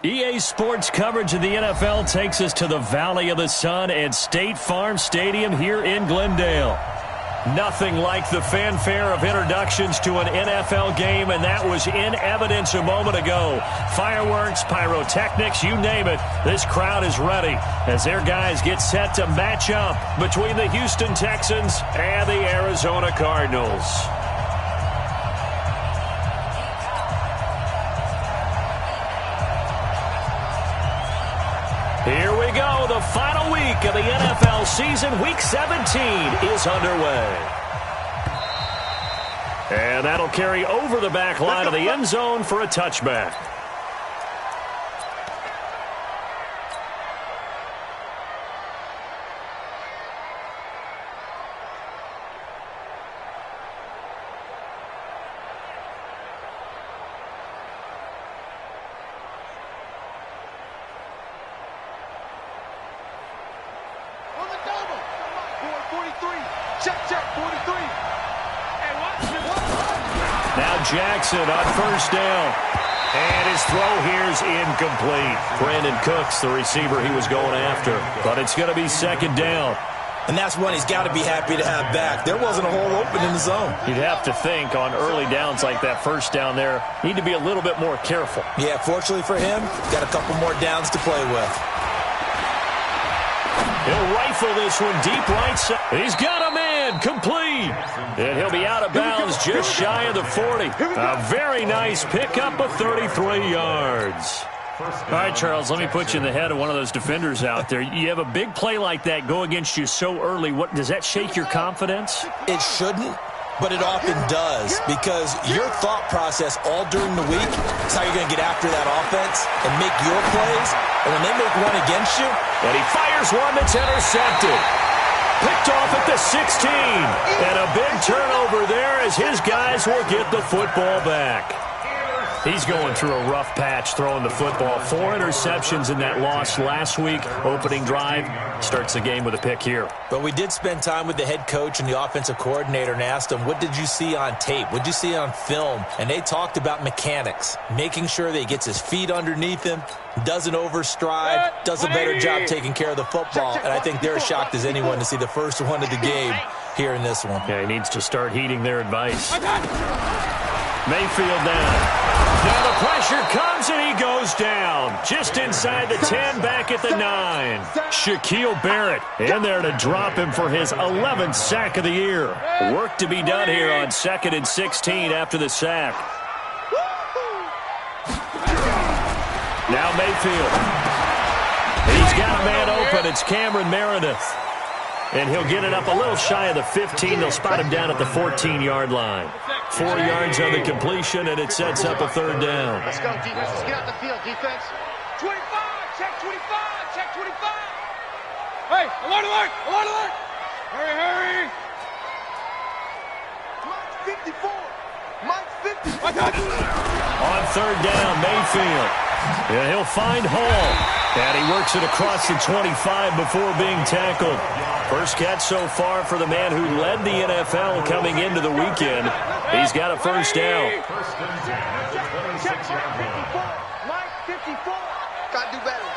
EA Sports coverage of the NFL takes us to the Valley of the Sun at State Farm Stadium here in Glendale. Nothing like the fanfare of introductions to an NFL game, and that was in evidence a moment ago. Fireworks, pyrotechnics, you name it. This crowd is ready as their guys get set to match up between the Houston Texans and the Arizona Cardinals. Here we go. The final week of the NFL season. Week 17 is underway. And that'll carry over the back line of the end zone for a touchback. Jackson on first down. And his throw here's incomplete. Brandon Cooks, the receiver he was going after. But it's going to be second down. And that's one he's got to be happy to have back. There wasn't a hole open in the zone. You'd have to think on early downs like that first down there, need to be a little bit more careful. Yeah, fortunately for him, got a couple more downs to play with. He'll rifle this one deep right side. He's got a man, complete. And he'll be out of bounds just shy of the 40. A very nice pickup of 33 yards. All right, Charles, let me put you in the head of one of those defenders out there. You have a big play like that go against you so early. What does that shake your confidence? It shouldn't, but it often does, because your thought process all during the week is how you're going to get after that offense and make your plays. And when they make one against you, and he fires one that's intercepted. Picked off at the 16. And a big turnover there as his guys will get the football back. He's going through a rough patch throwing the football. 4 interceptions in that loss last week. Opening drive starts the game with a pick here. But we did spend time with the head coach and the offensive coordinator and asked them, what did you see on tape? What did you see on film? And they talked about mechanics, making sure that he gets his feet underneath him, doesn't overstride, does a better job taking care of the football. And I think they're as shocked as anyone to see the first one of the game here in this one. Yeah, he needs to start heeding their advice. Mayfield down. Now the pressure comes and he goes down. Just inside the 10, back at the 9. Shaquille Barrett in there to drop him for his 11th sack of the year. Work to be done here on 2nd and 16 after the sack. Now Mayfield. He's got a man open. It's Cameron Meredith. And he'll get it up a little shy of the 15. They'll spot him down at the 14-yard line. 4 yards on the completion, and it sets up a third down. Let's go, defense. Let's get out the field, defense. 25, check 25, check 25. Hey, alert, alert, alert, alert. Hurry, hurry. Mike's 54. Mike's 54. On third down, Mayfield. And he'll find Hall. And he works it across the 25 before being tackled. First catch so far for the man who led the NFL coming into the weekend. He's got a first down. Check 54. Mike 54. Gotta do better.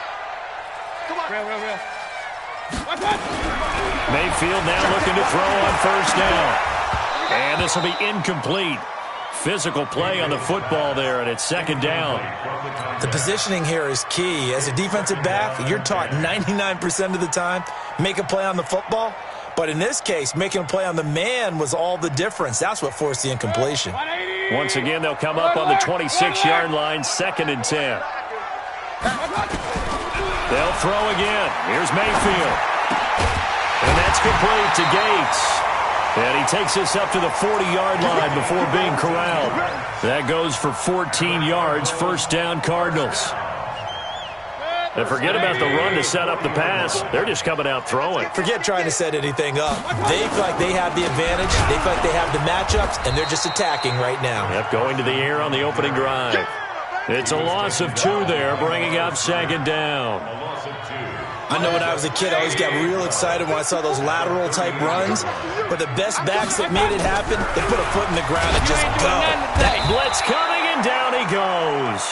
Come on. Real. Mayfield now looking to throw on first down. And this will be incomplete. Physical play on the football there, and it's second down. The positioning here is key. As a defensive back, you're taught 99% of the time, make a play on the football. But in this case, making a play on the man was all the difference. That's what forced the incompletion. Once again, they'll come up on the 26-yard line, 2nd and 10. They'll throw again. Here's Mayfield. And that's complete to Gates. And he takes us up to the 40-yard line before being corralled. That goes for 14 yards, first down Cardinals. And forget about the run to set up the pass. They're just coming out throwing. Forget trying to set anything up. They feel like they have the advantage. They feel like they have the matchups, and they're just attacking right now. Yep, going to the air on the opening drive. It's a loss of 2 there, bringing up second down. I know when I was a kid, I always got real excited when I saw those lateral-type runs. But the best backs that made it happen, they put a foot in the ground and just go. That blitz coming, and down he goes.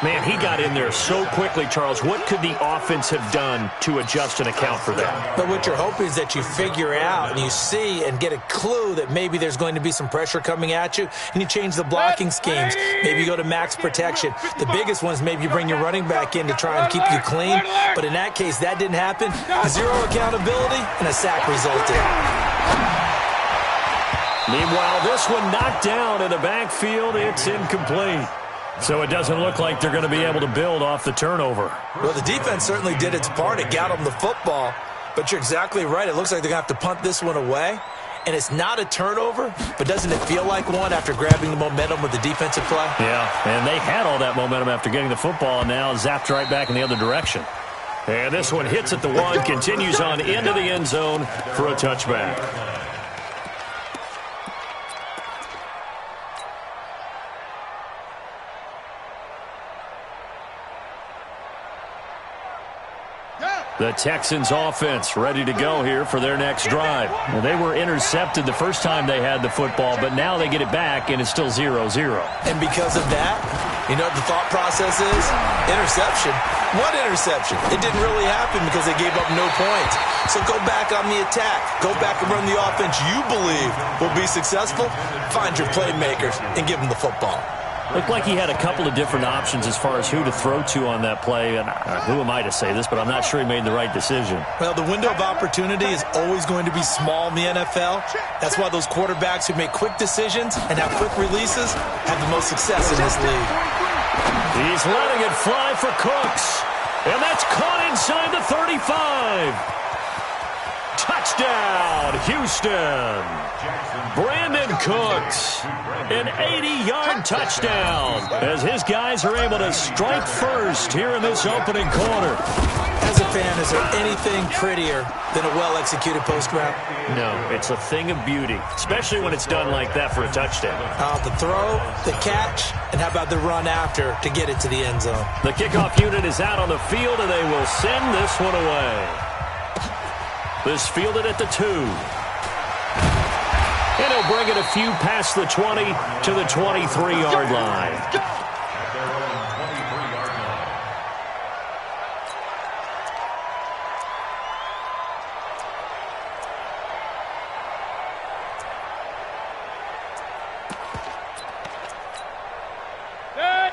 Man, he got in there so quickly, Charles. What could the offense have done to adjust and account for that? But what you're hoping is that you figure out and you see and get a clue that maybe there's going to be some pressure coming at you, and you change the blocking schemes. Maybe you go to max protection. The biggest one is maybe you bring your running back in to try and keep you clean. But in that case, that didn't happen. Zero accountability, and a sack resulted. Meanwhile, this one knocked down in the backfield. It's incomplete. So it doesn't look like they're going to be able to build off the turnover. Well, the defense certainly did its part. It got them the football. But you're exactly right. It looks like they're going to have to punt this one away. And it's not a turnover, but doesn't it feel like one after grabbing the momentum with the defensive play? Yeah, and they had all that momentum after getting the football, and now zapped right back in the other direction. And this one hits at the 1, continues on into the end zone for a touchback. The Texans offense ready to go here for their next drive. Well, they were intercepted the first time they had the football, but now they get it back, and it's still 0-0. And because of that, you know what the thought process is? Interception. What interception? It didn't really happen because they gave up no points. So go back on the attack. Go back and run the offense you believe will be successful. Find your playmakers and give them the football. Looked like he had a couple of different options as far as who to throw to on that play. And who am I to say this, but I'm not sure he made the right decision. Well, the window of opportunity is always going to be small in the NFL. That's why those quarterbacks who make quick decisions and have quick releases have the most success in this league. He's letting it fly for Cooks. And that's caught inside the 35. Touchdown, Houston. Brandon Cooks, an 80-yard touchdown as his guys are able to strike first here in this opening quarter. As a fan, is there anything prettier than a well-executed post route? No, it's a thing of beauty, especially when it's done like that for a touchdown. The throw, the catch, and how about the run after to get it to the end zone? The kickoff unit is out on the field, and they will send this one away. This fielded at the 2. And he'll bring it a few past the 20 to the 23-yard line.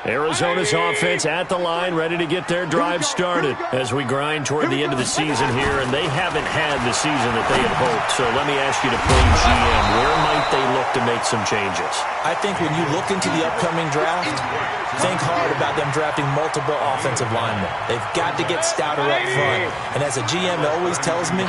Arizona's offense at the line, ready to get their drive started as we grind toward the end of the season here, and they haven't had the season that they had hoped. So let me ask you to play GM. Where might they look to make some changes? I think when you look into the upcoming draft, think hard about them drafting multiple offensive linemen. They've got to get stouter up front. And as a GM always tells me,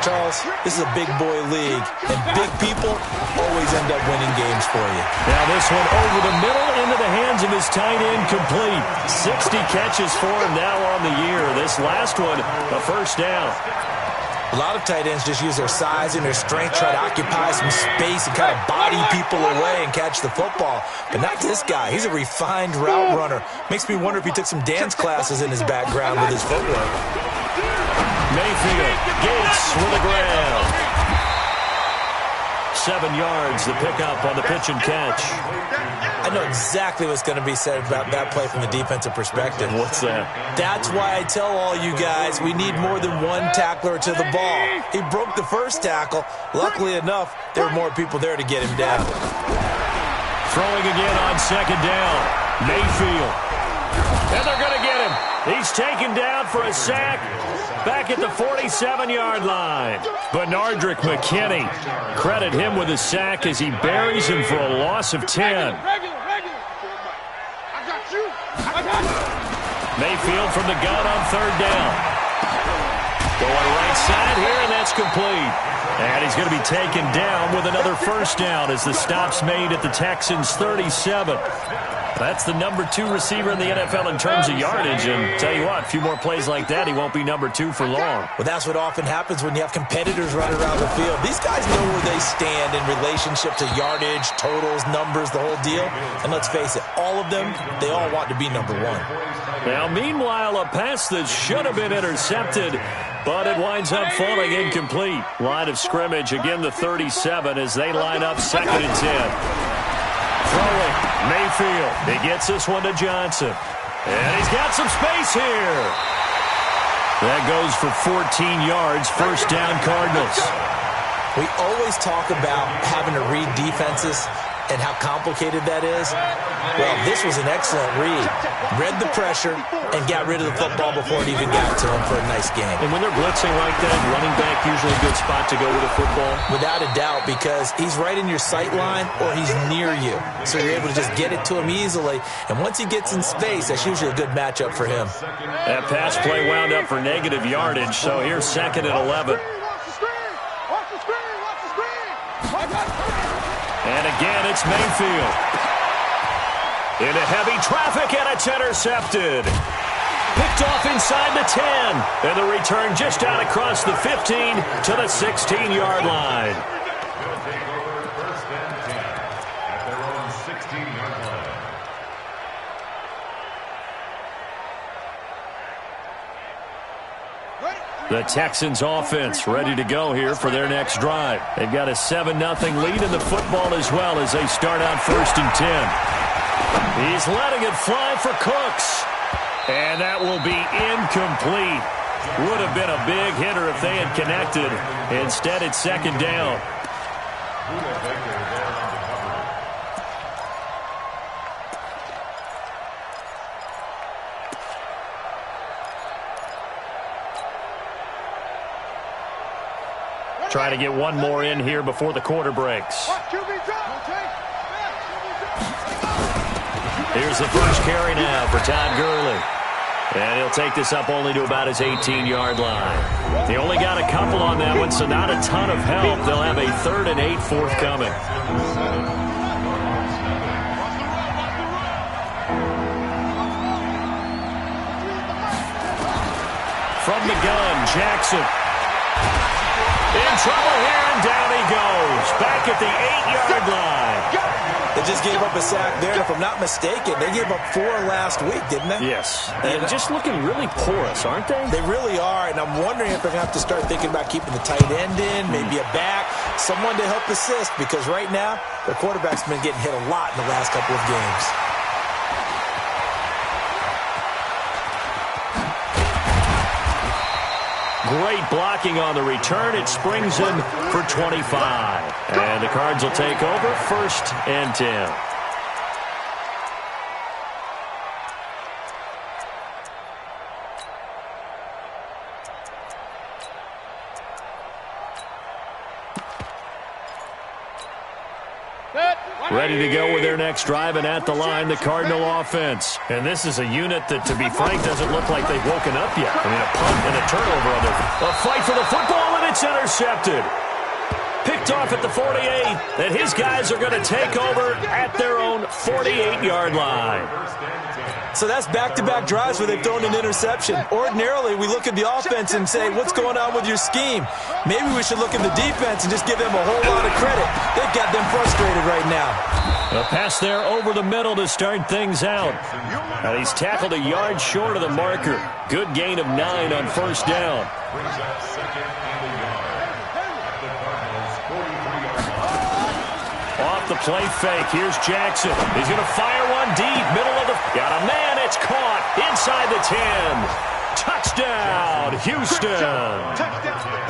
Charles, this is a big boy league, and big people always end up winning games for you. Now this one over the middle into the hands of his tight end, complete. 60 catches for him now on the year. This last one, a first down. A lot of tight ends just use their size and their strength, try to occupy some space and kind of body people away and catch the football. But not this guy. He's a refined route runner. Makes me wonder if he took some dance classes in his background with his footwork. Mayfield, Gates with the grab. 7 yards, the pickup on the pitch and catch. I know exactly what's going to be said about that play from the defensive perspective. What's that? That's why I tell all you guys we need more than one tackler to the ball. He broke the first tackle. Luckily enough, there were more people there to get him down. Throwing again on second down. Mayfield. And they're going to get him. He's taken down for a sack back at the 47-yard line. Benardrick McKinney, credit him with a sack as he buries him for a loss of 10. Mayfield from the gun on third down. Going right side here, and that's complete. And he's going to be taken down with another first down as the stop's made at the Texans' 37. That's the number 2 receiver in the NFL in terms of yardage. And tell you what, a few more plays like that, he won't be number 2 for long. Well, that's what often happens when you have competitors running around the field. These guys know where they stand in relationship to yardage, totals, numbers, the whole deal. And let's face it, all of them, they all want to be number 1. Now, meanwhile, a pass that should have been intercepted, but it winds up falling incomplete. Line of scrimmage, again the 37 as they line up 2nd and 10. Throwing, Mayfield. He gets this one to Johnson. And he's got some space here. That goes for 14 yards, first down Cardinals. We always talk about having to read defenses and how complicated that is. Well, this was an excellent read. Read the pressure and got rid of the football before it even got to him for a nice game. And when they're blitzing like that, running back usually a good spot to go with the football? Without a doubt, because he's right in your sight line or he's near you. So you're able to just get it to him easily. And once he gets in space, that's usually a good matchup for him. That pass play wound up for negative yardage, so here's 2nd and 11. And again, it's Mayfield. Into heavy traffic, and it's intercepted. Picked off inside the 10. And the return just out across the 15 to the 16-yard line. First and 10 at their own 16-yard line. The Texans offense ready to go here for their next drive. They've got a 7-0 lead in the football as well as they start out 1st and 10. He's letting it fly for Cooks. And that will be incomplete. Would have been a big hitter if they had connected. Instead, it's 2nd down. Trying to get one more in here before the quarter breaks. Here's the first carry now for Todd Gurley. And he'll take this up only to about his 18-yard line. He only got a couple on that one, so not a ton of help. They'll have a 3rd and 8 forthcoming. From the gun, Jackson. In trouble here, and down he goes. Back at the 8-yard line. They just gave up a sack there, and if I'm not mistaken, they gave up 4 last week, didn't they? Yes. And just looking really porous, aren't they? They really are, and I'm wondering if they're going to have to start thinking about keeping the tight end in, maybe a back, someone to help assist, because right now, their quarterback's been getting hit a lot in the last couple of games. Great blocking on the return. It springs him for 25. And the Cards will take over 1st and 10. Ready to go with their next drive, and at the line, the Cardinal offense. And this is a unit that, to be frank, doesn't look like they've woken up yet. I mean, a punt and a turnover on their... A fight for the football, and it's intercepted. Picked off at the 48, and his guys are going to take over at their own 48-yard line. So that's back-to-back drives where they've thrown an interception. Ordinarily, we look at the offense and say, what's going on with your scheme? Maybe we should look at the defense and just give them a whole lot of credit. They've got them frustrated right now. A pass there over the middle to start things out. And he's tackled a yard short of the marker. Good gain of 9 on 1st down. Off the play fake, here's Jackson. He's going to fire one deep, middle of the... Got a man, it's caught inside the 10. Touchdown, Houston.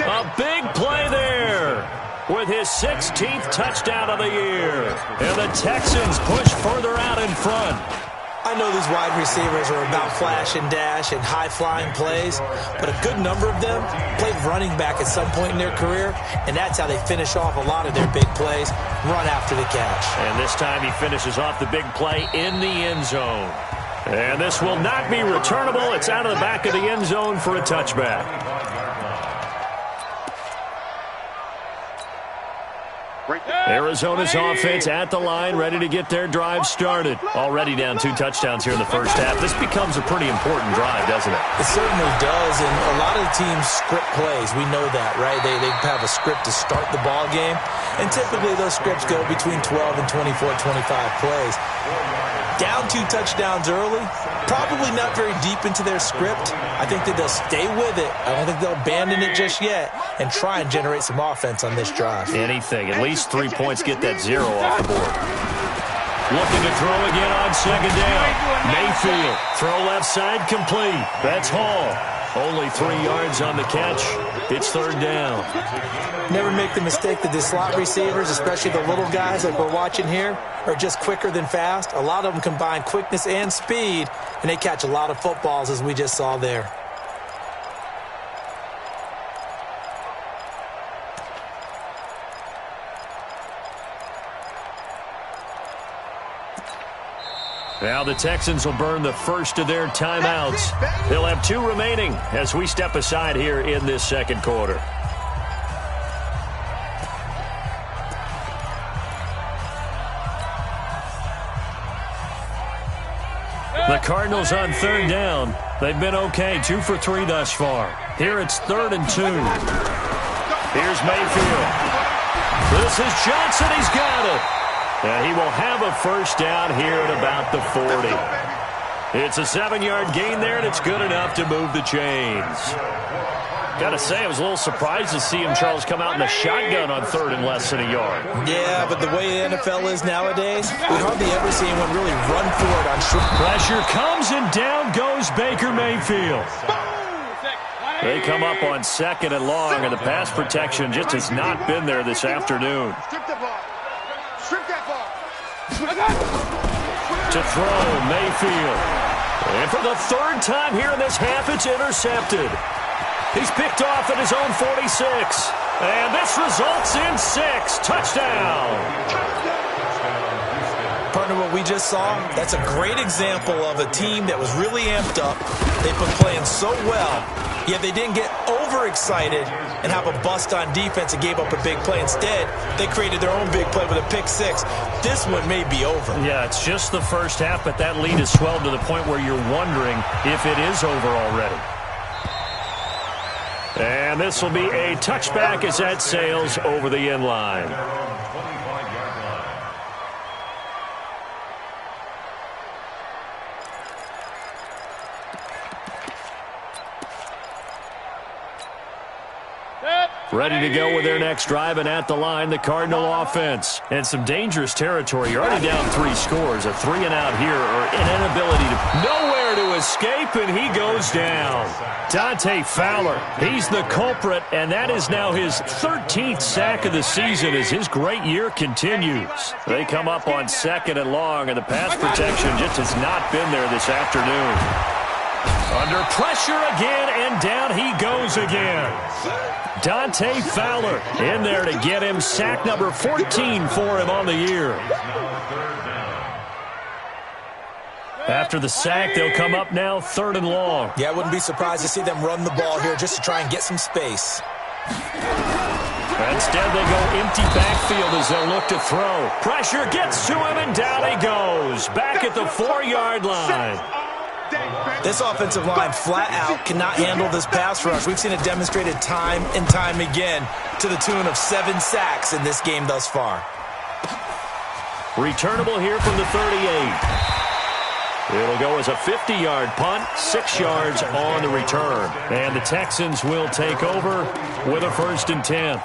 A big play there with his 16th touchdown of the year. And the Texans push further out in front. I know these wide receivers are about flash and dash and high-flying plays, but a good number of them played running back at some point in their career, and that's how they finish off a lot of their big plays, run after the catch. And this time he finishes off the big play in the end zone. And this will not be returnable. It's out of the back of the end zone for a touchback. Arizona's offense at the line, ready to get their drive started. Already down 2 touchdowns here in the first half. This becomes a pretty important drive, doesn't it? It certainly does, and a lot of the teams script plays. We know that, right? They have a script to start the ball game, and typically those scripts go between 12 and 24, 25 plays. Down 2 touchdowns early, probably not very deep into their script. I think that they'll stay with it. I don't think they'll abandon it just yet and try and generate some offense on this drive. Anything. At least 3 points, get that 0 off the board. Looking to throw again on second down. Mayfield, throw left side, complete. That's Hall. Only 3 yards on the catch. It's third down. Never make the mistake that the slot receivers, especially the little guys like we're watching here, are just quicker than fast. A lot of them combine quickness and speed, and they catch a lot of footballs, as we just saw there. Now the Texans will burn the first of their timeouts. They'll have 2 remaining as we step aside here in this second quarter. The Cardinals on third down. They've been okay, 2 for 3 thus far. Here it's 3rd and 2. Here's Mayfield. This is Johnson. He's got it. And he will have a first down here at about the 40. It's a 7-yard gain there, and it's good enough to move the chains. Got to say, I was a little surprised to see him, Charles, come out in the shotgun on 3rd and less than a yard. Yeah, but the way the NFL is nowadays, we hardly ever see anyone really run for it on short. Pressure comes, and down goes Baker Mayfield. They come up on 2nd and long, and the pass protection just has not been there this afternoon. Strip the ball. Strip that ball. To throw, Mayfield. And for the 3rd time here in this half, it's intercepted. He's picked off at his own 46. And this results in 6. Touchdown. Partner, what we just saw, that's a great example of a team that was really amped up. They've been playing so well, yet they didn't get overexcited and have a bust on defense and gave up a big play. Instead, they created their own big play with a pick 6. This one may be over. Yeah, it's just the first half, but that lead has swelled to the point where you're wondering if it is over already. And this will be a touchback as that sails over the end line. Ready to go with their next drive, and at the line, the Cardinal offense. And some dangerous territory. You're already down 3 scores. A 3-and-out here, or an inability to... Nowhere to escape, and he goes down. Dante Fowler, he's the culprit, and that is now his 13th sack of the season as his great year continues. They come up on 2nd and long, and the pass protection just has not been there this afternoon. Under pressure again, and down he goes again. Dante Fowler in there to get him sack number 14 for him on the year. After the sack, they'll come up now 3rd and long. Yeah, I wouldn't be surprised to see them run the ball here just to try and get some space. Instead, they go empty backfield as they'll look to throw. Pressure gets to him, and down he goes. Back at the 4-yard line. This offensive line flat out cannot handle this pass rush. We've seen it demonstrated time and time again to the tune of 7 sacks in this game thus far. Returnable here from the 38. It'll go as a 50-yard punt, 6 yards on the return. And the Texans will take over with a 1st and 10.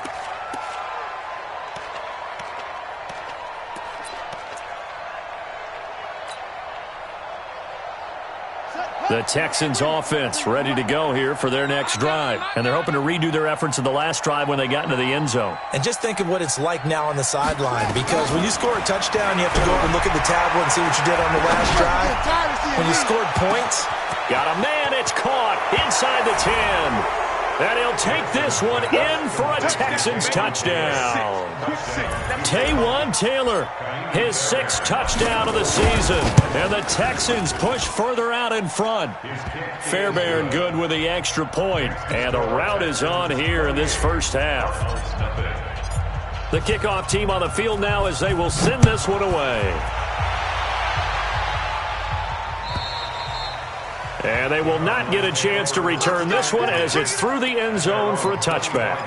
The Texans offense ready to go here for their next drive. And they're hoping to redo their efforts in the last drive when they got into the end zone. And just think of what it's like now on the sideline, because when you score a touchdown, you have to go over and look at the tablet and see what you did on the last drive. When you scored points. Got a man, it's caught inside the 10. And he'll take this one in for a Texans touchdown. Taywan Taylor, his 6th touchdown of the season. And the Texans push further out in front. Fairbairn good with the extra point. And a rout is on here in this first half. The kickoff team on the field now as they will send this one away. And they will not get a chance to return this one as it's through the end zone for a touchback.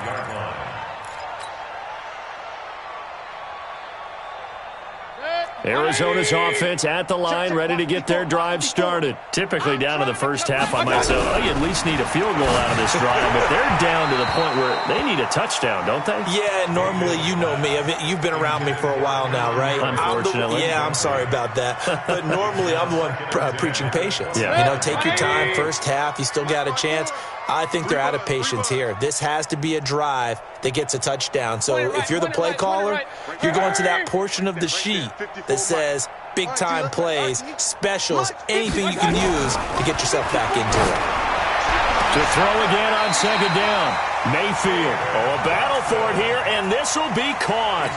Arizona's offense at the line, ready to get their drive started. Typically down to the first half, I might say, oh, you at least need a field goal out of this drive, but they're down to the point where they need a touchdown, don't they? Yeah, normally, you know me. You've been around me for a while now, right? Unfortunately. I'm sorry about that. But normally, I'm the one preaching patience. Yeah. You know, take your time, first half, you still got a chance. I think they're out of patience here. This has to be a drive that gets a touchdown. So if you're the play caller, you're going to that portion of the sheet that says big-time plays, specials, anything you can use to get yourself back into it. To throw again on second down. Mayfield. Oh, a battle for it here, and this will be caught.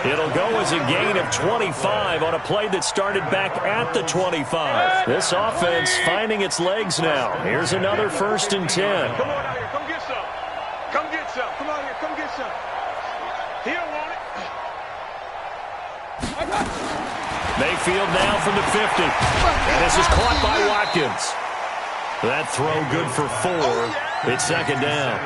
It'll go as a gain of 25 on a play that started back at the 25. This offense finding its legs now. Here's another 1st and 10. Come on out here. Come get some. Come get some. Come out here. Come get some. He don't want it. Mayfield now from the 50. And this is caught by Watkins. That throw good for 4. It's second down.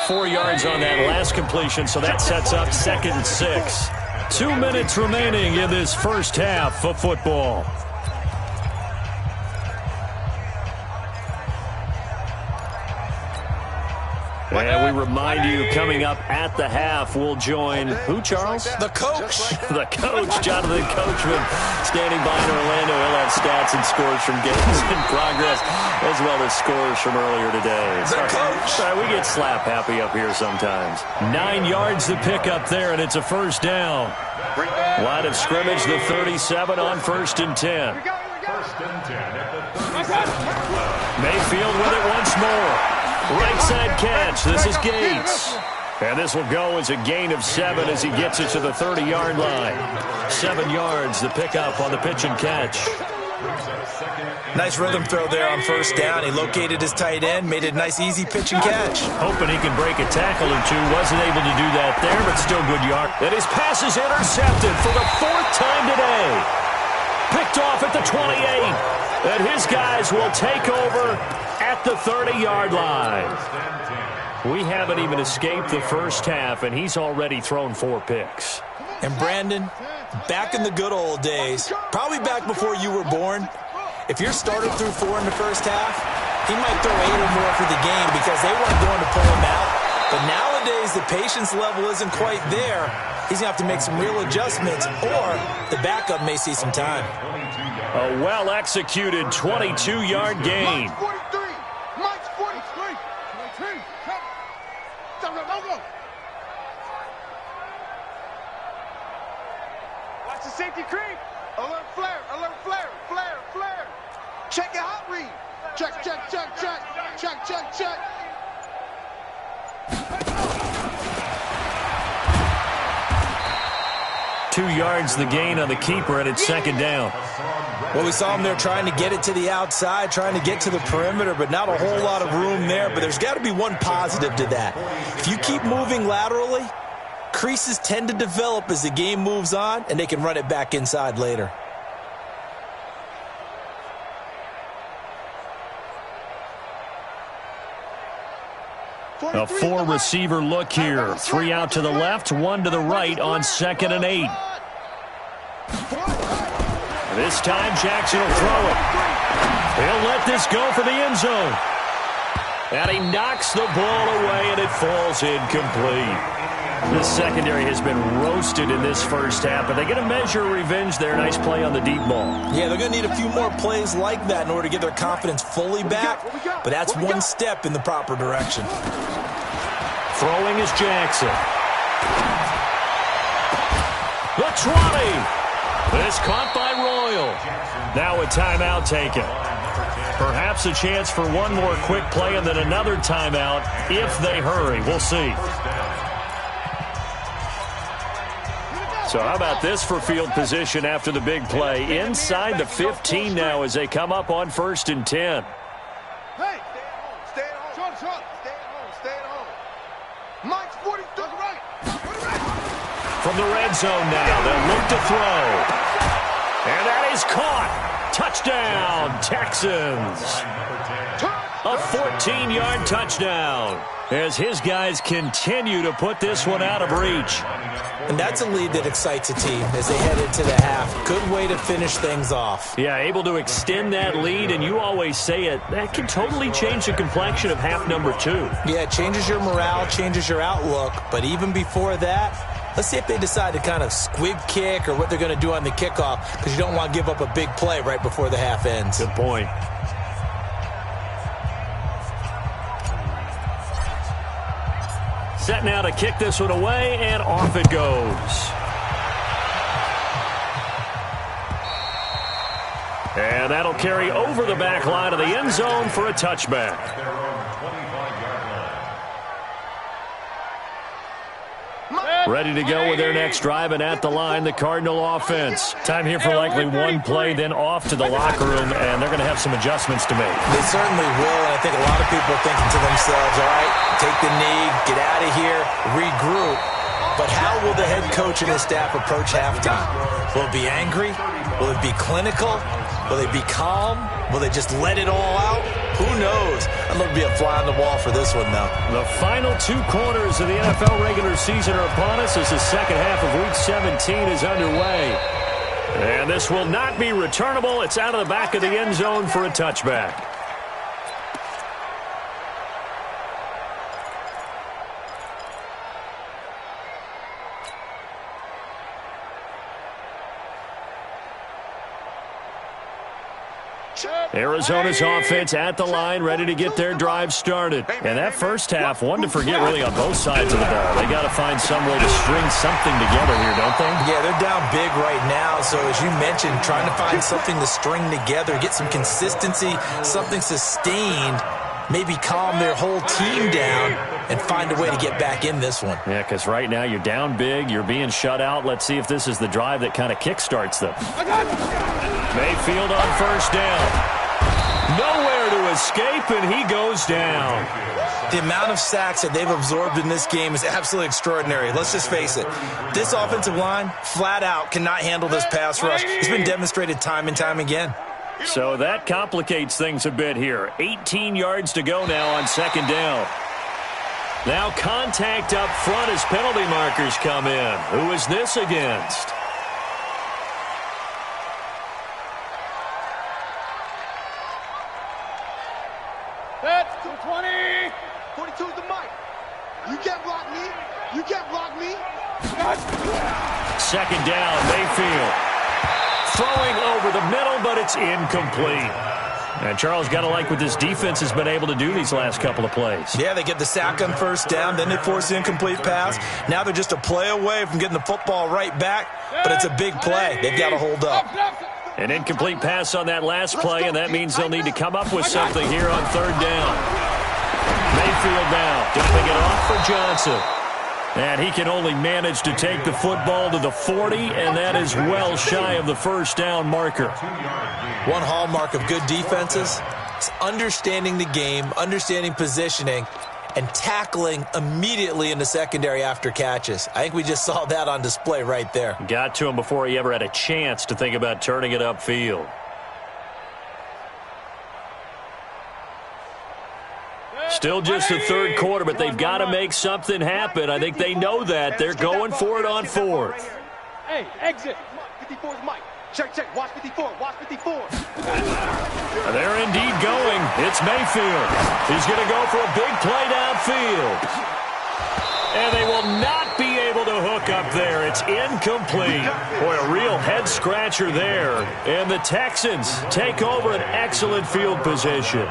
4 yards on that last completion, so that sets up 2nd and 6. 2 minutes remaining in this first half of football. And we remind you, coming up at the half, we'll join who, Charles? The coach. The coach, Jonathan Coachman, standing by in Orlando. He'll have stats and scores from games in progress, as well as scores from earlier today. The coach. Sorry, we get slap happy up here sometimes. 9 yards to pick up there, and it's a first down. Line of scrimmage, the 37 on 1st and 10. First and 10 at the Mayfield with it once more. Right side catch. This is Gates. And this will go as a gain of 7 as he gets it to the 30-yard line. 7 yards, the pickup on the pitch and catch. Nice rhythm throw there on first down. He located his tight end, made it a nice, easy pitch and catch. Hoping he can break a tackle or two. Wasn't able to do that there, but still good yard. And his pass is intercepted for the 4th time today. Picked off at the 28. And his guys will take over at the 30-yard line. We haven't even escaped the first half, and he's already thrown 4 picks. And Brandon, back in the good old days, probably back before you were born, if your starter threw 4 in the first half, he might throw 8 or more for the game because they weren't going to pull him out. But nowadays, the patience level isn't quite there. He's going to have to make some real adjustments, or the backup may see some time. A well-executed 22-yard gain. Mike's 43. Mike's 43. 23. Go. Watch the safety creep. Alert flare. Alert flare. Flare. Check your hot read. Check. 2 yards the gain on the keeper, and it's second down. Well, we saw him there trying to get it to the outside, trying to get to the perimeter, but not a whole lot of room there. But there's got to be one positive to that. If you keep moving laterally, creases tend to develop as the game moves on, and they can run it back inside later. A 4-receiver look here. 3 out to the left, 1 to the right on 2nd and 8. This time Jackson will throw it. He'll let this go for the end zone. And he knocks the ball away, and it falls incomplete. This secondary has been roasted in this first half, but they get a measure of revenge there. Nice play on the deep ball. Yeah, they're going to need a few more plays like that in order to get their confidence fully back, but that's one step in the proper direction. Throwing is Jackson. The 20. This caught by Royal. Now a timeout taken. Perhaps a chance for one more quick play and then another timeout if they hurry. We'll see. So how about this for field position after the big play? Inside the 15 now as they come up on 1st and 10. Hey, stay at home. Stay at home. Mike's 42. Right. From the red zone now, they'll look to throw. And that is caught. Touchdown, Texans. Touchdown. A 14-yard touchdown as his guys continue to put this one out of reach. And that's a lead that excites a team as they head into the half. Good way to finish things off. Yeah, able to extend that lead, and you always say it, that can totally change the complexion of half number 2. Yeah, it changes your morale, changes your outlook. But even before that, let's see if they decide to kind of squib kick or what they're going to do on the kickoff, because you don't want to give up a big play right before the half ends. Good point. Set now to kick this one away, and off it goes. And that'll carry over the back line of the end zone for a touchback. Ready to go with their next drive, and at the line, the Cardinal offense. Time here for likely one play, then off to the locker room, and they're going to have some adjustments to make. They certainly will, and I think a lot of people are thinking to themselves, all right, take the knee, get out of here, regroup. But how will the head coach and his staff approach halftime? Will it be angry? Will it be clinical? Will they be calm? Will they just let it all out? Who knows? I'm going to be a fly on the wall for this one, though. The final 2 quarters of the NFL regular season are upon us as the second half of Week 17 is underway. And this will not be returnable. It's out of the back of the end zone for a touchback. Arizona's offense at the line, ready to get their drive started. And that first half, one to forget really on both sides of the ball. They got to find some way to string something together here, don't they? Yeah, they're down big right now. So as you mentioned, trying to find something to string together, get some consistency, something sustained, maybe calm their whole team down and find a way to get back in this one. Yeah, because right now you're down big, you're being shut out. Let's see if this is the drive that kind of kickstarts them. Mayfield on first down. Nowhere to escape, and he goes down. The amount of sacks that they've absorbed in this game is absolutely extraordinary. Let's just face it. This offensive line, flat out, cannot handle this pass rush. It's been demonstrated time and time again. So that complicates things a bit here. 18 yards to go now on second down. Now contact up front as penalty markers come in. Who is this against? That's 220. 42 is the mic. You can't block me. You can't block me. Second down, Mayfield. Throwing over the middle, but it's incomplete. And Charles, got to like what this defense has been able to do these last couple of plays. Yeah, they get the sack on first down, then they force the incomplete pass. Now they're just a play away from getting the football right back, but it's a big play. They've got to hold up. An incomplete pass on that last play, and that means they'll need to come up with something here on third down. Mayfield now dumping it off for Johnson. And he can only manage to take the football to the 40, and that is well shy of the first down marker. One hallmark of good defenses is understanding the game, understanding positioning, and tackling immediately in the secondary after catches. I think we just saw that on display right there. Got to him before he ever had a chance to think about turning it upfield. Still just the third quarter, but they've got to make something happen. I think they know that. They're going for it on fourth. Hey, exit. 54 is Mike. Check, check. Watch 54. Watch 54. They're indeed going. It's Mayfield. He's going to go for a big play downfield. And they will not be able to hook up there. It's incomplete. Boy, a real head-scratcher there. And the Texans take over an excellent field position.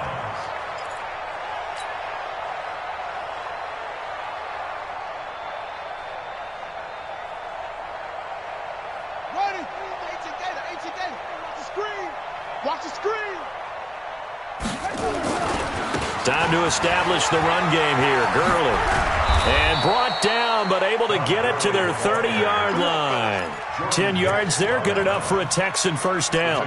Time to establish the run game here. Gurley. And brought down, but able to get it to their 30-yard line. 10 yards there, good enough for a Texan first down.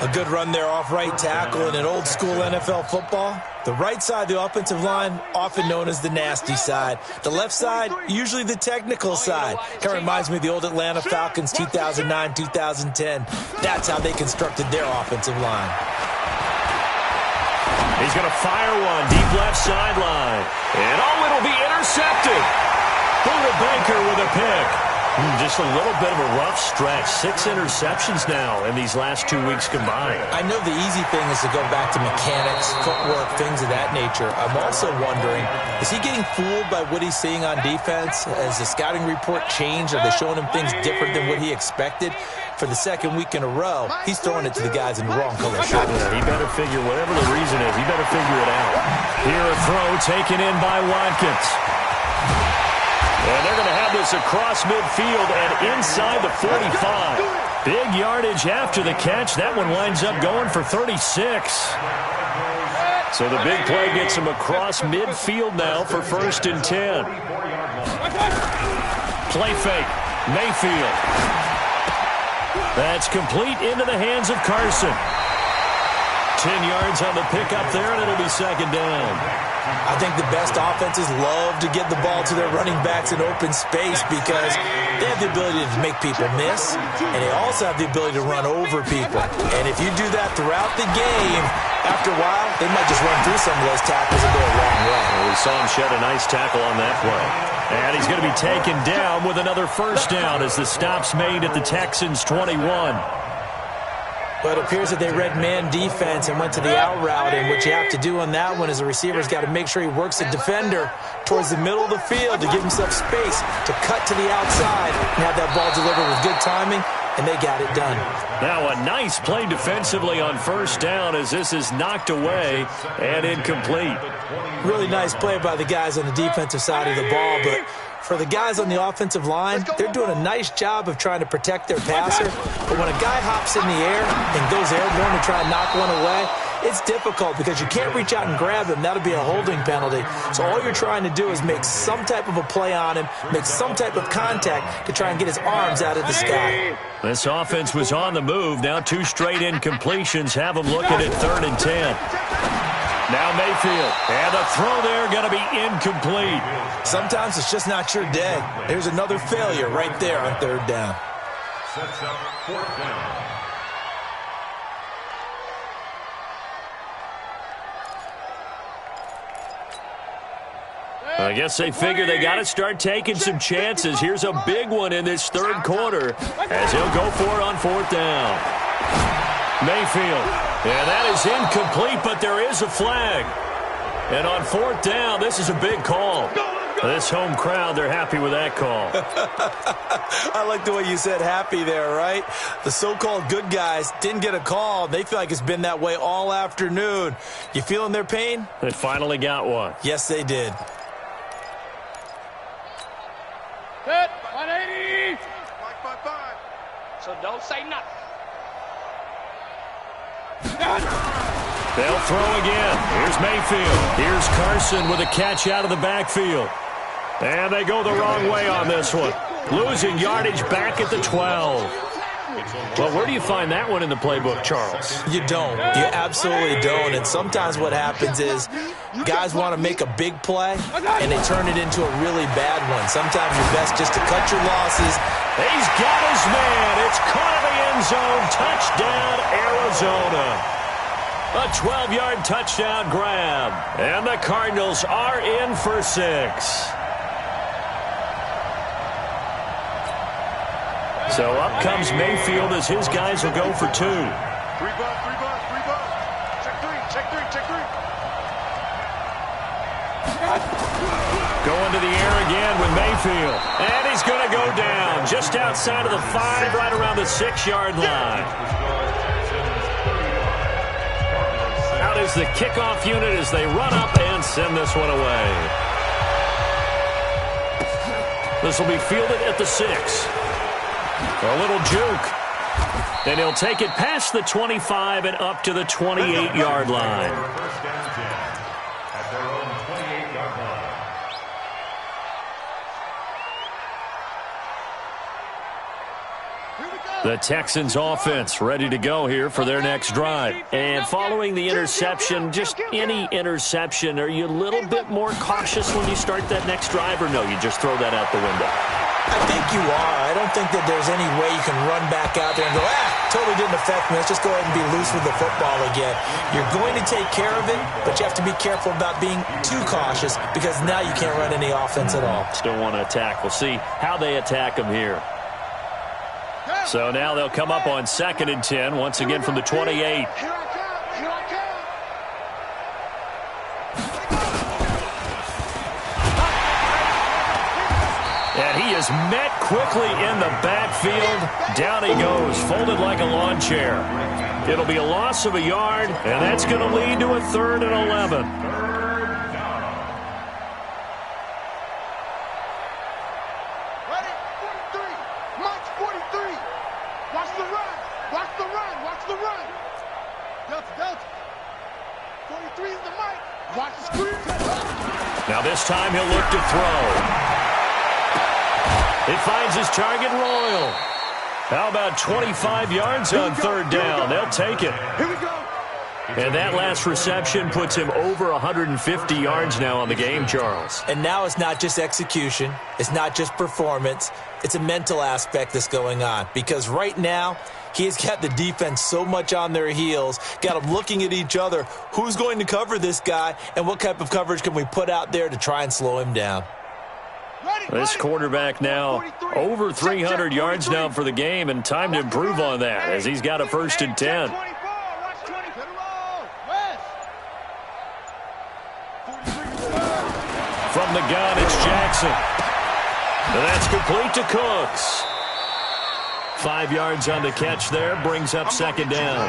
A good run there off right tackle in an old-school NFL football. The right side of the offensive line, often known as the nasty side. The left side, usually the technical side. Kind of reminds me of the old Atlanta Falcons 2009-2010. That's how they constructed their offensive line. He's going to fire one deep left sideline. And it'll be intercepted. Buda Baker with a pick. Just a little bit of a rough stretch. 6 interceptions now in these last 2 weeks combined. I know the easy thing is to go back to mechanics, footwork, things of that nature. I'm also wondering, is he getting fooled by what he's seeing on defense? Has the scouting report changed? Are they showing him things different than what he expected? For the second week in a row, he's throwing it to the guys in the wrong color shirts. Yeah, he better figure, whatever the reason is, he better figure it out. Here a throw taken in by Watkins. And they're going to have this across midfield and inside the 45. Big yardage after the catch. That one winds up going for 36. So the big play gets him across midfield now for 1st and 10. Play fake. Mayfield. That's complete into the hands of Carson. 10 yards on the pickup there, and it'll be 2nd down. I think the best offenses love to get the ball to their running backs in open space because they have the ability to make people miss, and they also have the ability to run over people. And if you do that throughout the game, after a while, they might just run through some of those tackles and go a long way. Well, we saw him shed a nice tackle on that play. And he's going to be taken down with another 1st down as the stop's made at the Texans' 21. But it appears that they read man defense and went to the out route, and what you have to do on that one is the receiver's got to make sure he works the defender towards the middle of the field to give himself space to cut to the outside and have that ball delivered with good timing, and they got it done. Now a nice play defensively on 1st down as this is knocked away and incomplete. Really nice play by the guys on the defensive side of the ball, but for the guys on the offensive line, they're doing a nice job of trying to protect their passer. But when a guy hops in the air and goes airborne to try and knock one away, it's difficult because you can't reach out and grab him. That'll be a holding penalty. So all you're trying to do is make some type of a play on him, make some type of contact to try and get his arms out of the sky. This offense was on the move. Now 2 straight incompletions have them looking at 3rd and 10. Now Mayfield, and the throw there going to be incomplete. Sometimes it's just not your day. There's another failure right there on 3rd down. Sets up 4th down. I guess they figure they got to start taking some chances. Here's a big one in this 3rd quarter as he'll go for it on 4th down. Mayfield. And that is incomplete, but there is a flag. And on 4th down, this is a big call. This home crowd, they're happy with that call. I like the way you said happy there, right? The so-called good guys didn't get a call. They feel like it's been that way all afternoon. You feeling their pain? They finally got one. Yes, they did. Hit, 180. 5-5-5. So don't say nothing. They'll throw again. Here's Mayfield. Here's Carson with a catch out of the backfield. And they go the wrong way on this one. Losing yardage back at the 12. Well, where do you find that one in the playbook, Charles? You don't. You absolutely don't. And sometimes what happens is guys want to make a big play, and they turn it into a really bad one. Sometimes you're best just to cut your losses. He's got his man. It's caught in the end zone. Touchdown, Arizona. A 12-yard touchdown grab. And the Cardinals are in for 6. So up comes Mayfield as his guys will go for 2. 3 bucks. Check three. Going to the air again with Mayfield. And he's going to go down just outside of the 5, right around the 6-yard line. Out is the kickoff unit as they run up and send this one away. This will be fielded at the 6. A little juke. And he'll take it past the 25 and up to the 28-yard line. First down 10 at their own 28-yard line. The Texans offense ready to go here for their next drive. And following the interception, just any interception, are you a little bit more cautious when you start that next drive, or no, you just throw that out the window? I think you are. I don't think that there's any way you can run back out there and go, totally didn't affect me. Let's just go ahead and be loose with the football again. You're going to take care of it, but you have to be careful about being too cautious because now you can't run any offense at all. Still want to attack. We'll see how they attack them here. So now they'll come up on 2nd and 10, once again from the 28. Here I come. Here I come. And he is met quickly in the backfield. Down he goes, folded like a lawn chair. It'll be a loss of a yard, and that's going to lead to a 3rd and 11. Ready? 43. Mike's 43. Watch the run. Watch the run. Watch the run. Delta. 43 is the Mike. Watch the screen. Now this time he'll look to throw. It finds his target, Royal. How about 25 yards on 3rd down? They'll take it. Here we go. And that last reception puts him over 150 yards now on the game, Charles. And now it's not just execution. It's not just performance. It's a mental aspect that's going on. Because right now, he's got the defense so much on their heels, got them looking at each other. Who's going to cover this guy, and what type of coverage can we put out there to try and slow him down? This quarterback now over 300 yards now for the game, and time to improve on that as he's got a 1st and 10. From the gun, it's Jackson. And that's complete to Cooks. 5 yards on the catch there, brings up 2nd down.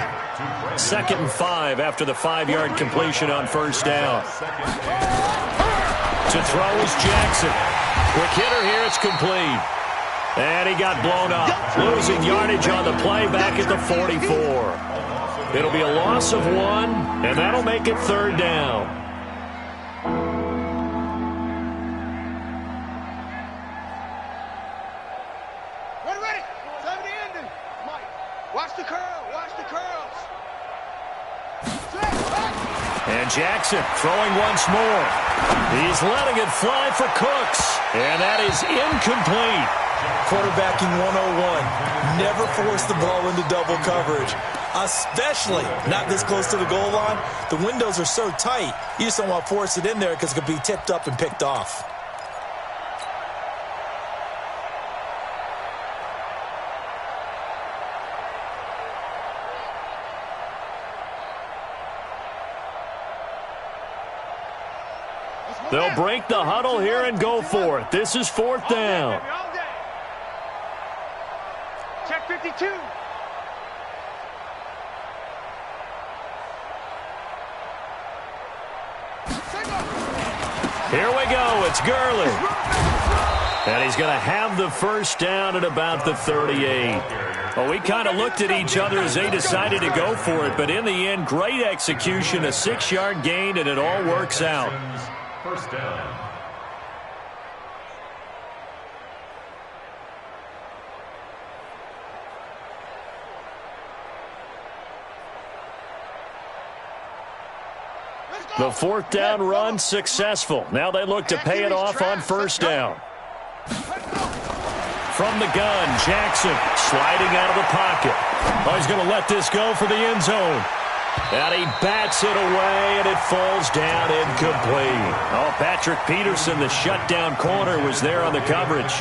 2nd and 5 after the 5-yard completion on 1st down. To throw is Jackson. Quick hitter here, it's complete. And he got blown up, losing yardage on the play back at the 44. It'll be a loss of 1, and that'll make it 3rd down. Ready. 70 ending. Mike, watch the curl. Watch the curls. And Jackson throwing once more. He's letting it fly for Cooks. And that is incomplete. Quarterbacking 101. Never force the ball into double coverage, especially not this close to the goal line. The windows are so tight, you just don't want to force it in there because it could be tipped up and picked off. They'll break the huddle here and go for it. This is 4th down. Check 52. Here we go. It's Gurley. And he's going to have the 1st down at about the 38. Well, we kind of looked at each other as they decided to go for it. But in the end, great execution, a 6-yard gain, and it all works out. 1st down. The 4th down run successful. Now they look to pay it off on 1st down. From the gun, Jackson sliding out of the pocket. Oh, he's going to let this go for the end zone. And he bats it away, and it falls down incomplete. Oh, Patrick Peterson, the shutdown corner, was there on the coverage.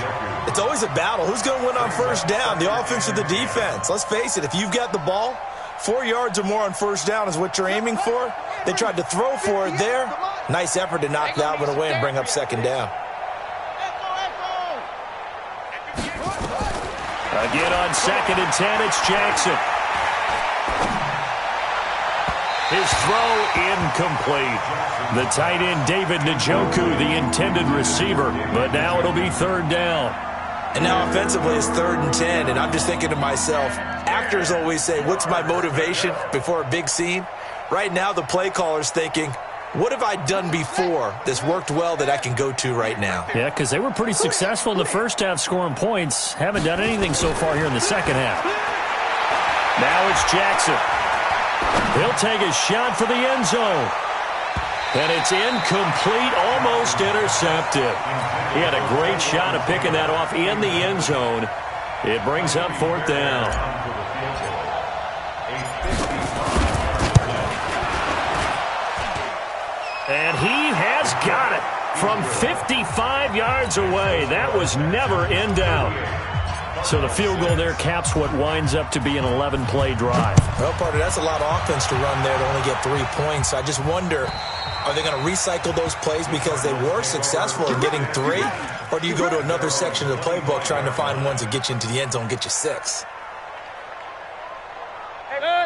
It's always a battle. Who's going to win on 1st down, the offense or the defense? Let's face it, if you've got the ball, 4 yards or more on 1st down is what you're aiming for. They tried to throw for it there. Nice effort to knock that one away and bring up 2nd down. Again on 2nd and 10, it's Jackson. His throw incomplete. The tight end, David Njoku, the intended receiver. But now it'll be 3rd down. And now offensively it's 3rd and 10. And I'm just thinking to myself, actors always say, what's my motivation before a big scene? Right now the play caller's thinking, what have I done before that's worked well that I can go to right now? Yeah, because they were pretty successful in the 1st half scoring points. Haven't done anything so far here in the 2nd half. Now it's Jackson. He'll take a shot for the end zone. And it's incomplete, almost intercepted. He had a great shot at picking that off in the end zone. It brings up fourth down. And he has got it from 55 yards away. That was never in doubt. So the field goal there caps what winds up to be an 11-play drive. Well, partner, that's a lot of offense to run there to only get 3 points. I just wonder, are they going to recycle those plays because they were successful in getting 3? Or do you go to another section of the playbook trying to find ones that get you into the end zone and get you 6?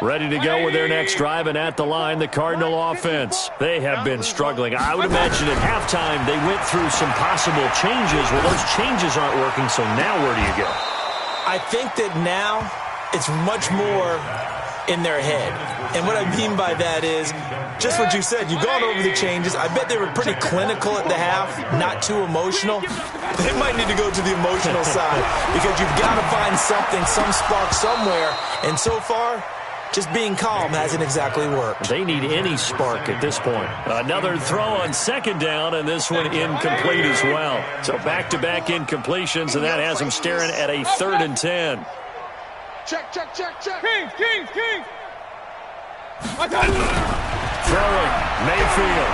Ready to go with their next drive, and at the line, the Cardinal offense. They have been struggling. I would imagine at halftime they went through some possible changes. Well, those changes aren't working, so now where do you go? I think that now it's much more in their head. And what I mean by that is just what you said. You've gone over the changes. I bet they were pretty clinical at the half, not too emotional. They might need to go to the emotional side because you've got to find something, some spark somewhere. And so far, just being calm hasn't exactly worked. They need any spark at this point. Another throw on second down, and this one incomplete as well. So back-to-back incompletions, and that has them staring at a 3rd and 10. Check, check, check, check. Kings. Throwing, Mayfield.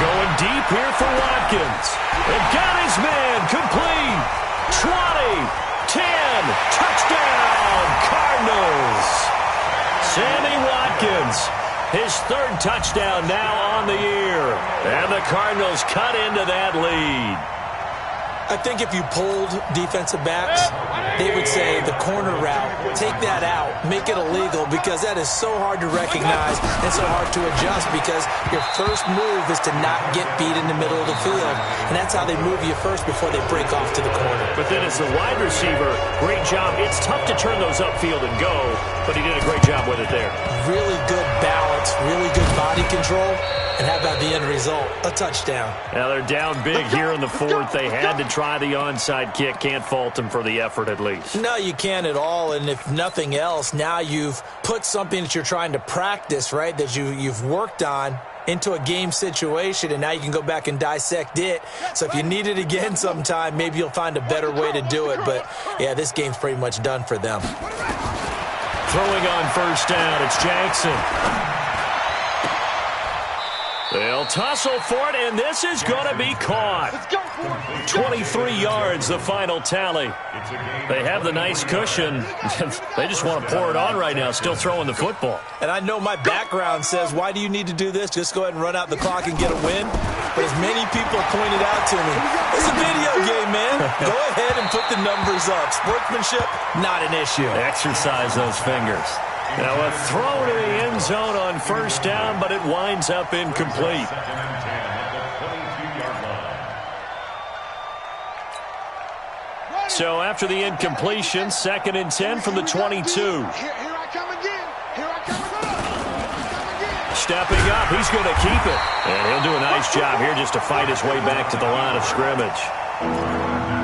Going deep here for Watkins. And got his man complete. 20, 10, touchdown, Cardinals. Sammy Watkins, his 3rd touchdown now on the year. And the Cardinals cut into that lead. I think if you pulled defensive backs, they would say the corner route, take that out, make it illegal, because that is so hard to recognize and so hard to adjust because your first move is to not get beat in the middle of the field. And that's how they move you first before they break off to the corner. But then as the wide receiver, great job. It's tough to turn those upfield and go, but he did a great job with it there. Really good balance, really good body control. And how about the end result? A touchdown. Now they're down big here in the 4th. They had to try the onside kick. Can't fault them for the effort at least. No, you can't at all. And if nothing else, now you've put something that you're trying to practice, right, that you've worked on into a game situation, and now you can go back and dissect it. So if you need it again sometime, maybe you'll find a better way to do it. But, yeah, this game's pretty much done for them. Throwing on first down, it's Jackson. They'll tussle for it, and this is going to be caught. 23 yards, the final tally. They have the nice cushion. They just want to pour it on right now, still throwing the football. And I know my background says, why do you need to do this? Just go ahead and run out the clock and get a win. But as many people pointed out to me, it's a video game, man. Go ahead and put the numbers up. Sportsmanship, not an issue. Exercise those fingers. Now a throw to the end zone on first down, but it winds up incomplete. So after the incompletion, 2nd and 10 from the 22. Here I come again. Here I come again. Stepping up, he's going to keep it. And he'll do a nice job here just to fight his way back to the line of scrimmage.